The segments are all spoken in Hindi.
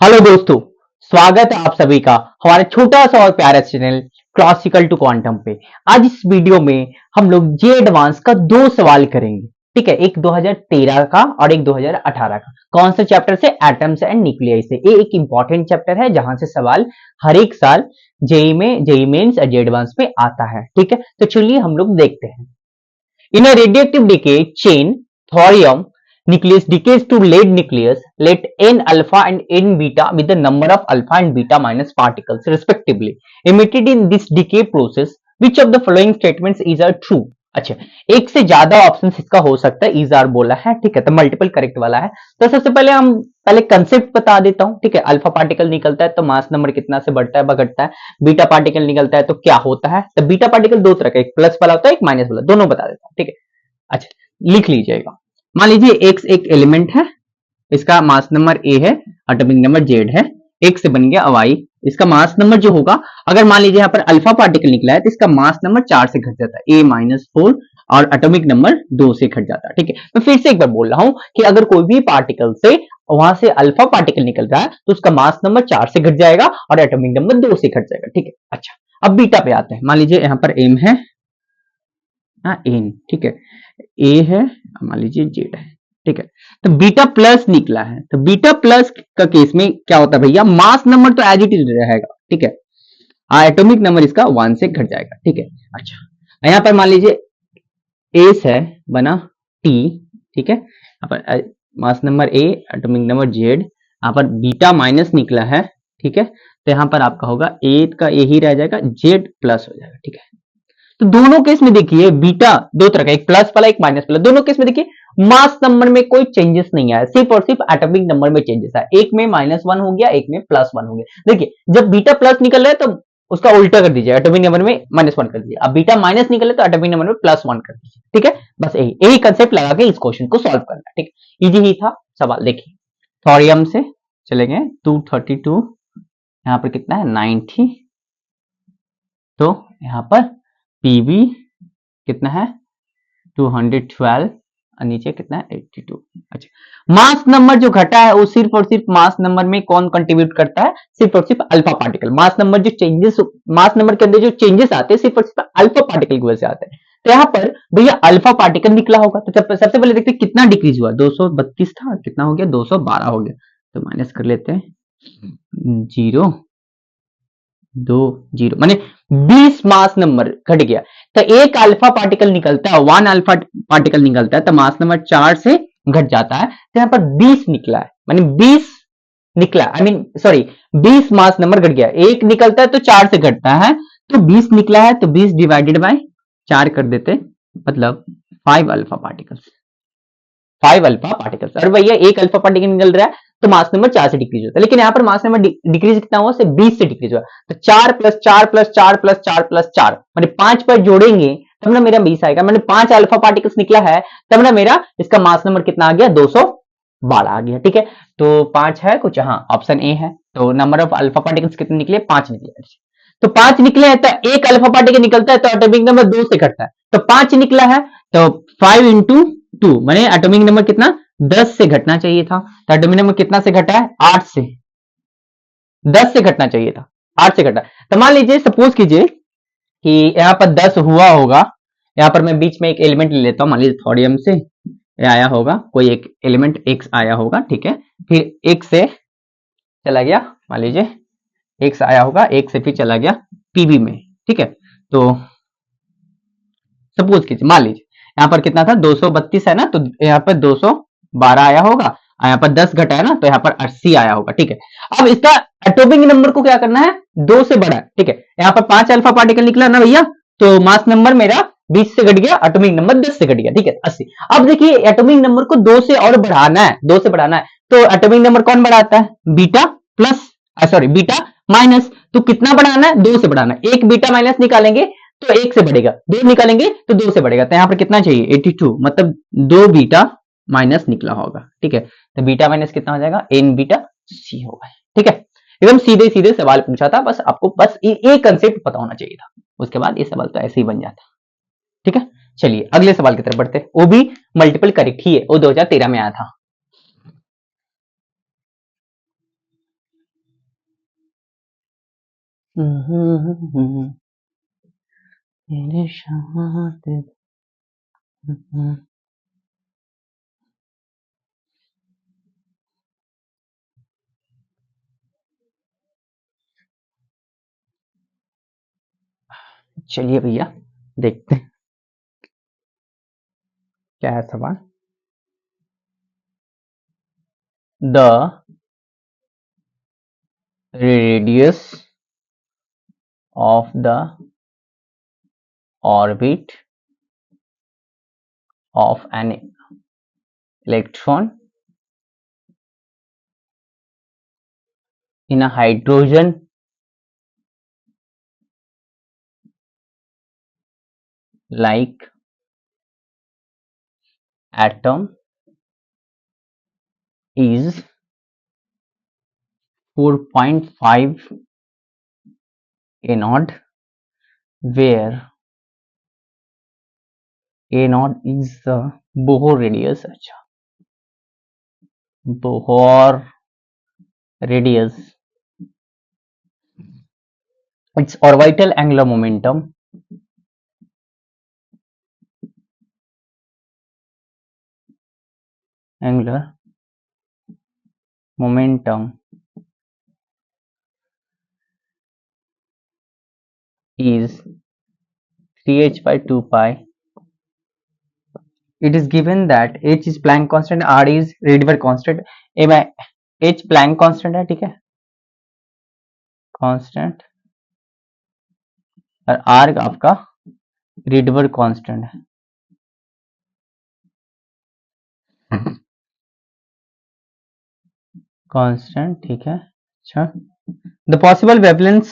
हेलो दोस्तों, स्वागत है आप सभी का हमारे छोटा सा और प्यारा चैनल क्लासिकल टू क्वांटम पे। आज इस वीडियो में हम लोग जे एडवांस का दो सवाल करेंगे। ठीक है, एक 2013 का और एक 2018 का। कौन से चैप्टर से? एटम्स एंड न्यूक्लियाई से। ये एक इंपॉर्टेंट चैप्टर है जहां से सवाल हर एक साल जेई मेंस और जे एडवांस में आता है। ठीक है, तो चलिए हम लोग देखते हैं। In a radioactive decay chain, thorium nucleus decays to lead nucleus. Let n alpha and n beta with the number of alpha and beta minus particles respectively emitted in this decay process. Which of the following statements is are true? अच्छा, एक से ज्यादा ऑप्शन इसका हो सकता है, इज आर बोला है। ठीक है, तो मल्टीपल करेक्ट वाला है। तो सबसे पहले हम कंसेप्ट बता देता हूं। ठीक है, अल्फा पार्टिकल निकलता है तो मास नंबर कितना से बढ़ता है, घटता है। बीटा पार्टिकल निकलता है तो क्या होता है? तो बीटा पार्टिकल दो तरह का, एक प्लस वाला होता है, एक माइनस वाला, दोनों बता देता हूं। ठीक है, अच्छा लिख लीजिएगा। मान लीजिए एक्स एक एलिमेंट है, इसका मास नंबर ए है, एटॉमिक नंबर जेड है। एक से बन गया वाई, इसका मास नंबर जो होगा, अगर मान लीजिए यहाँ पर अल्फा पार्टिकल निकला है तो इसका मास नंबर 4 से घट जाता है, ए माइनस 4, और एटॉमिक नंबर 2 से घट जाता है। ठीक है, मैं फिर से एक बार बोल रहा हूं कि अगर कोई भी पार्टिकल से वहां से अल्फा पार्टिकल निकल रहा है तो उसका मास नंबर 4 से घट जाएगा और एटॉमिक नंबर 2 से घट जाएगा। ठीक है, अच्छा अब बीटा पे आते हैं। मान लीजिए यहाँ पर एम है, एन, ठीक है, ए है, मान लीजिए जेड है। ठीक है, तो बीटा प्लस निकला है, तो बीटा प्लस का केस में क्या होता है भैया, मास नंबर तो एज इट इज रहेगा। ठीक है, एटॉमिक नंबर इसका 1 से घट जाएगा। ठीक है, अच्छा यहां पर मान लीजिए एस है, बना टी। ठीक है, यहाँ पर mass number A, atomic number Z, यहाँ पर बीटा माइनस निकला है। ठीक है, तो यहाँ पर आपका होगा ए का ए ही रह जाएगा, जेड प्लस हो जाएगा। ठीक है, तो दोनों केस में देखिए बीटा दो तरह का, एक प्लस वाला एक माइनस वाला, दोनों केस में देखिए मास नंबर में कोई चेंजेस नहीं आया, सिर्फ और सिर्फ एटॉमिक नंबर में चेंजेस आया। एक में -1 हो गया, एक में +1 हो गया। देखिए जब बीटा प्लस निकल रहा है तो उसका उल्टा कर दीजिए, एटॉमिक नंबर में -1 कर दीजिए। अब बीटा माइनस निकले तो एटॉमिक नंबर में +1 कर दीजिए। ठीक है, बस यही कंसेप्ट लगा के इस क्वेश्चन को सॉल्व करना है। ठीक है, इजी ही था सवाल। देखिए थोरियम से चलेंगे 232, यहाँ पर कितना है 90, तो यहाँ पर पीवी कितना है 212 और नीचे कितना है 82। अच्छा, मास नंबर जो घटा है वो सिर्फ और सिर्फ मास नंबर में कौन कंट्रीब्यूट करता है? सिर्फ और सिर्फ अल्फा पार्टिकल। मास नंबर जो चेंजेस, मास नंबर के अंदर जो चेंजेस आते हैं सिर्फ और सिर्फ अल्फा पार्टिकल की वजह से आते हैं। तो यहाँ पर भैया अल्फा पार्टिकल निकला होगा, तो सबसे पहले देखते हैं कितना डिक्रीज हुआ। 232 था, कितना हो गया 212 हो गया, तो माइनस कर लेते हैं, 0 2 0 माने 20 मास नंबर घट गया। तो एक अल्फा पार्टिकल निकलता है, 1 अल्फा पार्टिकल निकलता है, तो मास नंबर 4 से घट जाता है। तो यहाँ पर 20 निकला है, माने 20 निकला, I mean sorry 20 mass number घट गया। एक निकलता है तो 4 से घटता है, तो 20 निकला है, तो 20 डिवाइडेड बाय 4 कर देते, मतलब 5 अल्फा पार्टिकल्स, 5 अल्फा पार्टिकल्स। और भैया एक अल्फा पार्टिकल निकल रहा है तो मास नंबर 4 से डिक्रीज होता है, लेकिन यहाँ पर मास नंबर डिक्रीज कितना हुआ, सिर्फ 20 से डिक्रीज हुआ। तो 4 प्लस 4 प्लस 4 प्लस 4 प्लस 4 मैंने 5 पर जोड़ेंगे तब ना मेरा 20 आएगा। मैंने 5 अल्फा पार्टिकल्स निकला है, तब ना मेरा इसका मास नंबर कितना आ गया 212 आ गया। ठीक है, तो 5 है कुछ, हाँ ऑप्शन ए है। तो नंबर ऑफ अल्फा पार्टिकल्स कितने निकले, 5 निकले। तो 5 निकले हैं, तो एक अल्फा पार्टिकल निकलता है तो एटॉमिक नंबर 2 से घटता है, तो 5 निकला है, तो 5 इंटू 2 मैंने एटॉमिक नंबर कितना 10 से घटना चाहिए था। तो एटॉमिक नंबर कितना से घटा है 8 से, 10 से घटना चाहिए था, 8 से घटा। तो मान लीजिए सपोज कीजिए कि यहाँ पर 10 हुआ होगा, यहाँ पर मैं बीच में एक एलिमेंट ले लेता हूं, मान लीजिए थोरियम से आया होगा कोई एक एलिमेंट एक्स आया होगा। ठीक है, फिर एक से चला गया, मान लीजिए एक्स आया होगा, एक से फिर चला गया पीबी में। ठीक है, तो सपोज कीजिए, मान लीजिए यहाँ पर कितना था 232 है ना, तो यहाँ पर 212 आया होगा, और यहाँ पर 10 घटा है ना, तो यहाँ पर 80 आया होगा। ठीक है, अब इसका एटॉमिक नंबर को क्या करना है, 2 से बढ़ा है। ठीक है, यहाँ पर 5 अल्फा पार्टिकल निकला ना भैया, तो मास नंबर मेरा 20 से घट गया, एटॉमिक नंबर 10 से घट गया। ठीक है, 80। अब देखिए एटॉमिक नंबर को 2 से और बढ़ाना है, 2 से बढ़ाना है, तो एटॉमिक नंबर कौन बढ़ाता है, beta plus, sorry beta minus. तो कितना बढ़ाना है, 2 से बढ़ाना है। एक बीटा माइनस निकालेंगे तो 1 से बढ़ेगा, 2 निकालेंगे तो 2 से बढ़ेगा, तो यहाँ पर कितना चाहिए 82, मतलब 2 बीटा माइनस निकला होगा। ठीक है, तो बीटा माइनस कितना हो जाएगा, एन बीटा सी होगा। ठीक है, एकदम सीधे सीधे सवाल पूछा था, बस आपको बस ये कंसेप्ट पता होना चाहिए था, उसके बाद ये सवाल तो ऐसे ही बन जाता। ठीक है, चलिए अगले सवाल की तरफ बढ़ते हैं, वो भी मल्टीपल करेक्ट ही है, वो 2013 में आया था। मेरे साथ चलिए भैया देखते हैं क्या है सवाल। The radius of the orbit of an electron in a hydrogen like atom is 4.5 a naught, where a naught is the Bohr radius. अच्छा, Bohr radius, its orbital angular momentum is 3h by 2 pi. It is given that h is Planck constant, r is Rydberg constant, h Planck constant है, ठीक है, constant, और r आपका Rydberg constant है। कांस्टेंट, ठीक है। अच्छा, the possible wavelength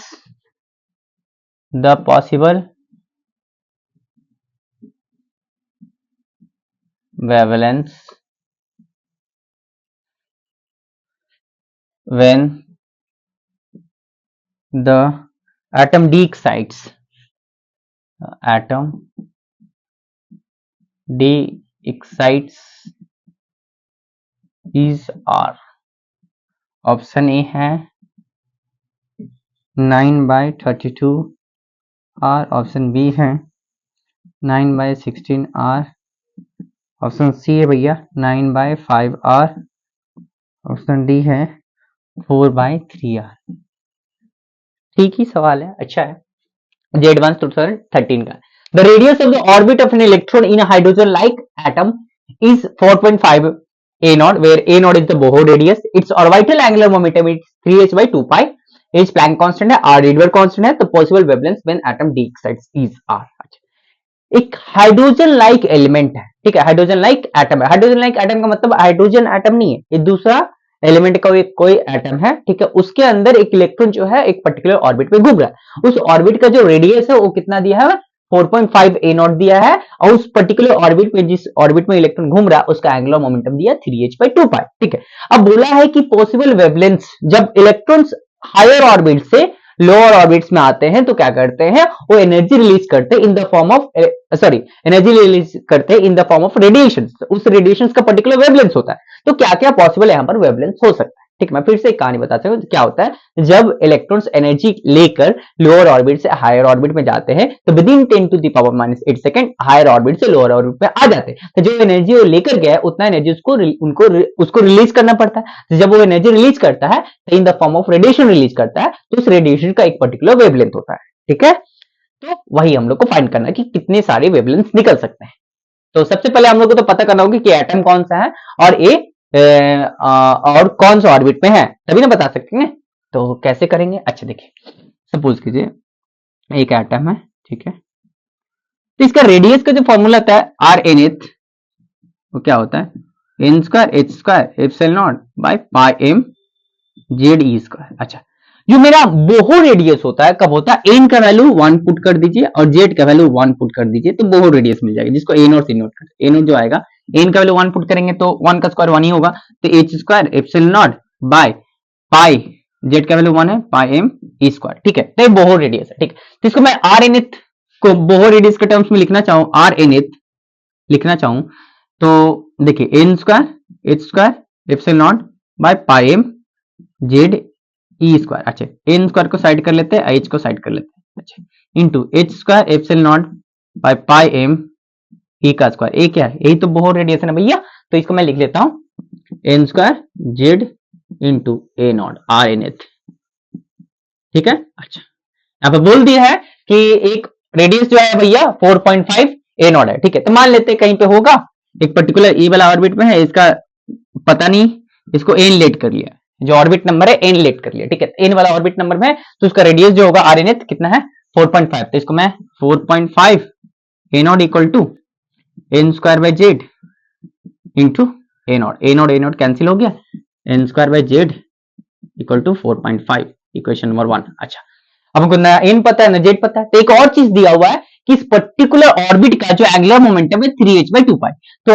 when the atom d excites is r। Option A है 9/32 r, ऑप्शन बी है 9/16 r, ऑप्शन सी है भैया 9/5 r, ऑप्शन डी है 4/3 r। ठीक ही सवाल है, अच्छा है। जे एडवांस 2013 का। The radius of the orbit of an electron in hydrogen like atom is 4.5 a naught, where a naught is the Bohr radius. Its orbital angular momentum is 3h by 2 pi. h Planck constant है, r Rydberg constant है, तो possible wavelength when atom d excites is r। एक हाइड्रोजन लाइक एलिमेंट है, ठीक है, हाइड्रोजन लाइक एटम है। हाइड्रोजन लाइक एटम का मतलब हाइड्रोजन एटम नहीं है, ये दूसरा एलिमेंट का कोई एटम है, ठीक है। उसके अंदर एक इलेक्ट्रॉन जो है एक पर्टिकुलर ऑर्बिट पे घूम रहा है। उस ऑर्बिट का जो रेडियस है वो कितना दिया है, 4.5 a नॉट दिया है, और उस पर्टिकुलर ऑर्बिट पे, जिस ऑर्बिट में इलेक्ट्रॉन घूम रहा है, उसका एंगुलर मोमेंटम दिया 3h/2π, ठीक है। अब बोला है कि पॉसिबल वेवलेंथ, जब इलेक्ट्रॉन्स हायर ऑर्बिट से लोअर ऑर्बिट्स में आते हैं तो क्या करते हैं, वो एनर्जी रिलीज करते हैं in the form of radiation. उस रेडिएशन का पर्टिकुलर वेवलेंथ होता है। तो क्या क्या पॉसिबल यहां पर वेवलेंथ हो सकता है, ठीक है। मैं फिर से एक कहानी बताता हूँ। क्या होता है जब इलेक्ट्रॉन्स एनर्जी लेकर लोअर ऑर्बिट से हायर ऑर्बिट में जाते हैं तो within 10⁻⁸ second higher orbit से लोअर ऑर्बिट में आ जाते हैं। तो जो एनर्जी वो लेकर गया उतना एनर्जी उसको रिलीज करना पड़ता है। तो जब वो एनर्जी रिलीज करता है तो in the form of radiation release करता है, तो उस रेडिएशन का एक पर्टिकुलर वेवलेंथ होता है, ठीक है। तो वही हम लोग को फाइंड करना है कि कितने सारे वेवलेंथ निकल सकते हैं। तो सबसे पहले हम लोग को तो पता करना होगा कि एटम कौन सा है और ये और कौन सा ऑर्बिट में है, तभी ना बता सकते हैं। तो कैसे करेंगे, अच्छा देखिए, सपोज कीजिए एक एटम है, ठीक है। तो इसका रेडियस का जो फॉर्मूला होता है आर एन एथ, वो क्या होता है n² h²ε0/πm z² अच्छा, जो मेरा बोहर रेडियस होता है कब होता है, एन का वैल्यू 1 पुट कर दीजिए और जेड का वैल्यू 1 पुट कर दीजिए तो बोहर रेडियस मिल जाएगा, जिसको ए नॉट से नोट करते हैं। ए नॉट जो आएगा, एन का वैल्यू 1 पुट करेंगे तो 1 का स्क्वायर 1 ही होगा, तो h²ε0/π, जेड का वैल्यू 1 है, πm e², ठीक है। तो ये बोहर रेडियस है, ठीक है। तो इसको मैं आर एन एथ को बोहर रेडियस के टर्म्स में लिखना चाहूं, आर एन एथ लिखना चाहूं तो देखिए n² h² ε0/πm z E square, अच्छा एन स्क्वायर को साइड कर लेते हैं, एच को साइड कर लेते हैं, अच्छा into H square epsilon naught by pi M E का स्क्वायर, ए क्या है, यही तो बहुत रेडिएशन है भैया, तो इसको मैं लिख लेता हूं N square Z into A naught R N H, ठीक है। अच्छा यहाँ पे बोल दिया है कि एक रेडियस जो है भैया 4.5 ए नॉट है, ठीक है। तो मान लेते हैं कहीं पे होगा एक पर्टिकुलर ई वाला ऑर्बिट में है, इसका पता नहीं, इसको एन लेट कर लिया, जो ऑर्बिट नंबर है एन लेट कर लिया, ठीक है। एन वाला ऑर्बिट नंबर में है तो उसका रेडियस जो होगा आर एन एच कितना है 4.5, तो इसको मैं 4.5 A nought equal to N square by Z into A nought, A nought cancel हो गया, N square by Z equal to 4.5, equation number 1। अच्छा अब हमको ना एन पता है ना जेड पता है, तो एक और चीज दिया हुआ है कि इस पर्टिकुलर ऑर्बिट का जो एंगुलर मोमेंटम है 3h/2π, तो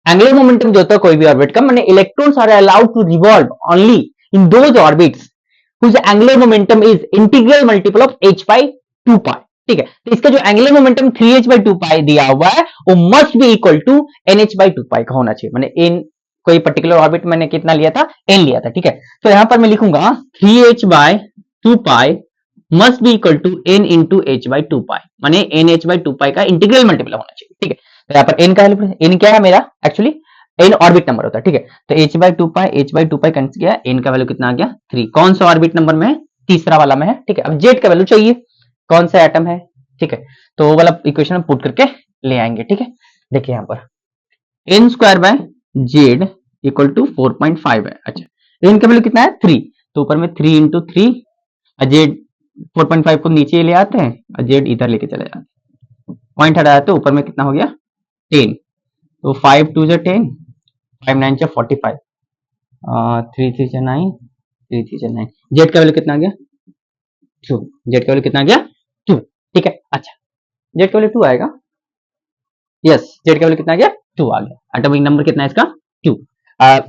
एंगुलर मोमेंटम जो होता है कोई भी ऑर्बिट का, माने electrons are allowed to revolve only in those orbits whose angular momentum is integral multiple of h/2π, ठीक है। तो इसका जो एंगुलर मोमेंटम 3h/2π दिया हुआ है वो must be equal to nh/2π का होना चाहिए, माने n कोई पर्टिकुलर ऑर्बिट मैंने कितना लिया था n लिया था, ठीक है। तो यहां पर मैं लिखूंगा 3h/2π must be equal to n into h/2π, माने nh/2π का इंटीग्रल मल्टीपल होना चाहिए, ठीक है। तो यहाँ पर n का n क्या है मेरा, एक्चुअली n ऑर्बिट नंबर होता है, ठीक है। तो h/2π कैंसिल किया, n का वैल्यू कितना आ गया 3, कौन सा ऑर्बिट नंबर में है, तीसरा वाला में है, ठीक है। अब z का वैल्यू चाहिए, कौन सा एटम है, ठीक है, तो वो वाला इक्वेशन में पुट करके ले आएंगे, ठीक है। देखिए यहाँ पर n square by Z equal to 4.5 है, अच्छा n का वैल्यू कितना है 3, तो ऊपर में 3 इंटू 3, जेड 4.5 को नीचे ले आते हैं और जेड इधर लेके चले जाते हैं, पॉइंट हटाया तो ऊपर में कितना हो गया 10, तो 5 2 जा 10, 5 9 जा 45, 3 3 जा 9, 3 3 जा 9, जेड का वैल्यू कितना आ गया 2, जेड का वैल्यू कितना आ गया 2, ठीक है। अच्छा जेड का वैल्यू 2 आएगा, यस जेड का वैल्यू कितना आ गया 2 आ गया, एटॉमिक नंबर कितना है इसका 2,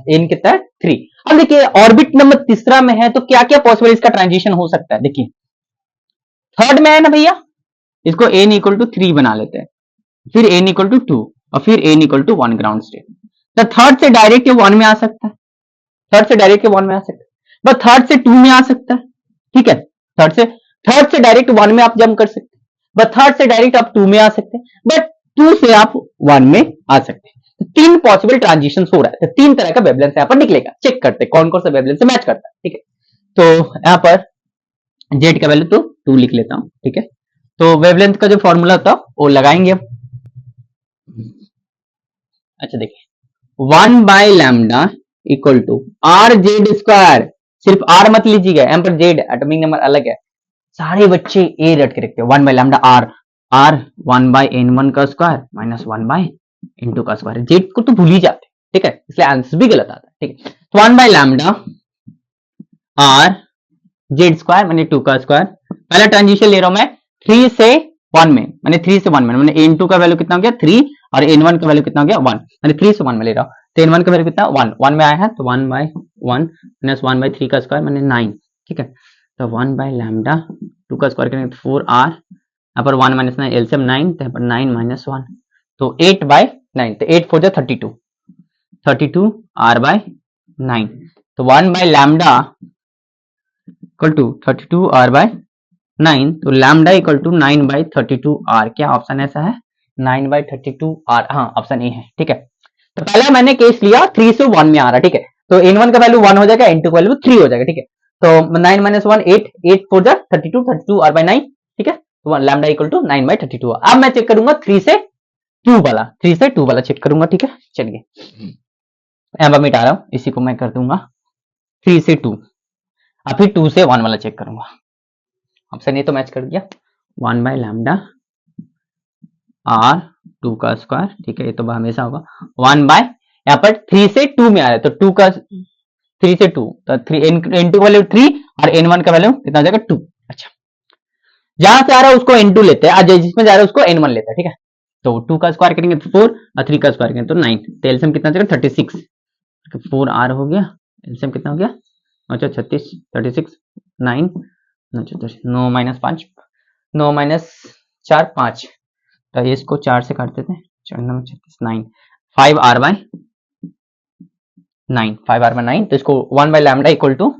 एन कितना है 3। अब देखिए ऑर्बिट नंबर तीसरा में है तो क्या क्या पॉसिबल इसका ट्रांजिशन हो सकता है, देखिए थर्ड में है ना भैया, इसको एन इक्वल टू 3 बना लेते हैं, फिर एन इक्वल टू 2 और फिर N equal to 1 ground state, तो थर्ड से डायरेक्ट 1 में आ सकता है, थर्ड से डायरेक्ट 1 में आ सकता है, बट थर्ड से 2 में आ सकता है, ठीक है। थर्ड से डायरेक्ट 1 में आप जंप कर सकते हैं, बट थर्ड से डायरेक्ट आप 2 में आ सकते हैं, बट 2 से आप 1 में आ सकते हैं। तो 3 पॉसिबल ट्रांजिशन हो रहा है, तो 3 तरह का वेवलेंथ यहाँ पर निकलेगा, चेक करते हैं कौन कौन सा वेवलेंथ से मैच करता है, ठीक है। तो यहाँ पर जेड का वैल्यू तो 2 लिख लेता हूं, ठीक है। तो वेवलेंथ का जो फॉर्मूला होता है वो लगाएंगे हम, अच्छा देखिए 1 by lambda equal to R Z square, सिर्फ आर मत लीजिएगा, यहाँ पर जेड एटॉमिक नंबर अलग है, सारे बच्चे ए रट के रखते हैं, 1 by lambda R, R 1 by n1 का स्क्वायर माइनस 1 बाय n2 का स्क्वायर, जेड को तो भूल ही जाते हैं, ठीक है, इसलिए आंसर भी गलत आता है, ठीक है। तो 1 by lambda are Z square मैंने 2 का स्क्वायर, पहला ट्रांजिशन ले रहा हूं मैं 3 से 1 में, मैंने 3 से 1 में, मैंने n2 का वैल्यू कितना हो गया 3 और n1 का वैल्यू कितना हो गया 1, मैंने 3 से 1 में ले रहा हूं, तो n1 का वैल्यू कितना 1, 1 में आया है, तो 1 बाय 1 माइनस 1 बाय 3 का स्क्वायर मैंने 9, ठीक है। तो 1 बाय लैम्डा 2 का स्क्वायर करेंगे तो 4r, यहाँ पर 1 माइनस 9 एलसीएम 9, तो यहाँ पर 9 माइनस 1, तो 8 बाय 9, तो 8 4 जा 32, 32 r बाय 9, तो 1 by lambda equal to 32 r by 9, तो lambda equal to 9 by 32 r, क्या ऑप्शन ऐसा है 9 बाय 32 r, हाँ ऑप्शन ए है, ठीक है। तो पहला मैंने केस लिया 3 से 1 में आ रहा, ठीक है, तो n1 का वैल्यू 1 हो जाएगा, n2 का वैल्यू 3 हो जाएगा, ठीक है। तो 9 माइनस 1 8, 8 4 जा 32, 32 r बाय 9, ठीक है, तो लैम्डा इक्वल टू 9 बाय 32। अब मैं चेक करूंगा 3 से 2 वाला, 3 से 2 वाला चेक करूंगा, ठीक है। चलिए यहाँ पर मिटा रहा हूं, इसी को मैं कर दूंगा 3 से 2, अब फिर 2 से 1 वाला चेक करूंगा, ऑप्शन ए तो मैच कर दिया, 1 बाय लैम्डा आर 2 का स्क्वायर, ठीक है, ये तो हमेशा होगा 1 बाय, यहाँ पर 3 से 2 में आ रहा है तो 2 का 3 से 2, तो 3 n2 का वैल्यू 3 और n1 का वैल्यू कितना हो जाएगा 2। अच्छा जहां से आ रहा है उसको n2 लेते हैं, जिसमें जा रहा है उसको n1 लेते हैं, ठीक है। तो 2 का स्क्वायर करेंगे तो 4 और 3 का स्क्वायर करेंगे तो 9, तो एलसीएम कितना हो जाएगा 36, 4r हो गया, एलसीएम कितना हो गया, अच्छा 36 36 9, 9 माइनस 5, 9 माइनस 4 5, तो इसको 4 से काट देते हैं, 4 9 36 9, 5r बाय 9, 5r बाय 9, तो इसको 1 by lambda equal to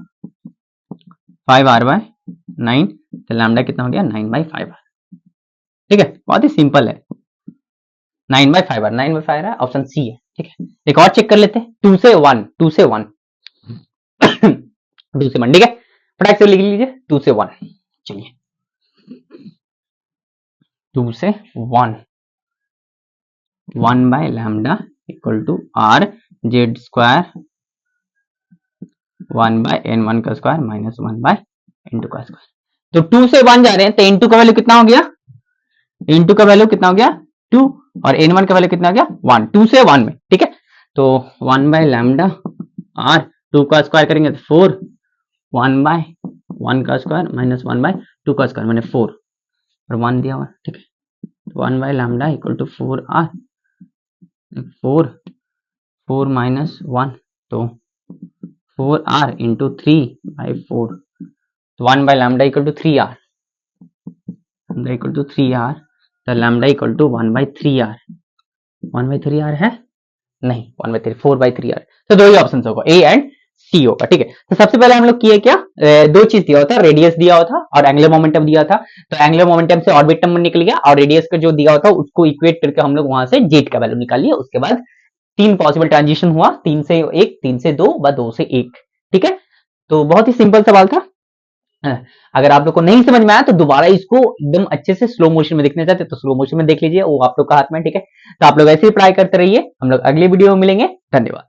5r/9, तो लैम्डा कितना हो गया 9/5r। ठीक है, बहुत ही सिंपल है, 9/5r, 9/5 है, ऑप्शन सी है। ठीक है, एक और चेक कर लेते हैं, 2 से 1, 2 से 1 2 से 1, ठीक है, फटाक से लिख लीजिए 2 से 1। चलिए 2 से 1, 1/लैम्डा equal to r Z square 1/n1 का स्क्वायर माइनस 1/n2 का स्क्वायर। तो 2 से 1 जा रहे हैं, तो n2 का वैल्यू कितना हो गया, n2 का वैल्यू कितना हो गया 2, और n1 का वैल्यू कितना हो गया 1, 2 से 1 में। ठीक है, तो 1/लैम्डा r, 2 का स्क्वायर करेंगे तो 4, 1/1 का स्क्वायर माइनस 1/2 का स्क्वायर मैंने 4 और 1 दिया हुआ। ठीक है, 1/लैम्डा इक्वल टू 4r, 4 माइनस 1, तो 4r इंटू 3/4, तो 1/लैम्डा equal to 3r, lambda equal to 3r, तो lambda equal to 1/3r, 1/3r है नहीं, 1/3, 4/3r, तो दो ही ऑप्शन होगा, ए एंड सी होगा। ठीक है, तो सबसे पहले हम लोग किए क्या, दो चीज दिया होता, रेडियस दिया होता और एंगुलर मोमेंटम दिया था, तो एंगुलर मोमेंटम से ऑर्बिट नंबर निकल गया और रेडियस का जो दिया होता उसको इक्वेट करके हम लोग वहां से जेड का वैल्यू निकाल लिया। उसके बाद 3 पॉसिबल ट्रांजिशन हुआ, 3 से 1, 3 से 2 व 2 से 1। ठीक है, तो बहुत ही सिंपल सवाल था। अगर आप लोग को नहीं समझ में आया तो दोबारा इसको एकदम अच्छे से स्लो मोशन में देखना चाहते तो स्लो मोशन में देख लीजिए, वो आप लोग का हाथ में। ठीक है, तो आप लोग ऐसे ही ट्राई करते रहिए, हम लोग अगली वीडियो में मिलेंगे, धन्यवाद।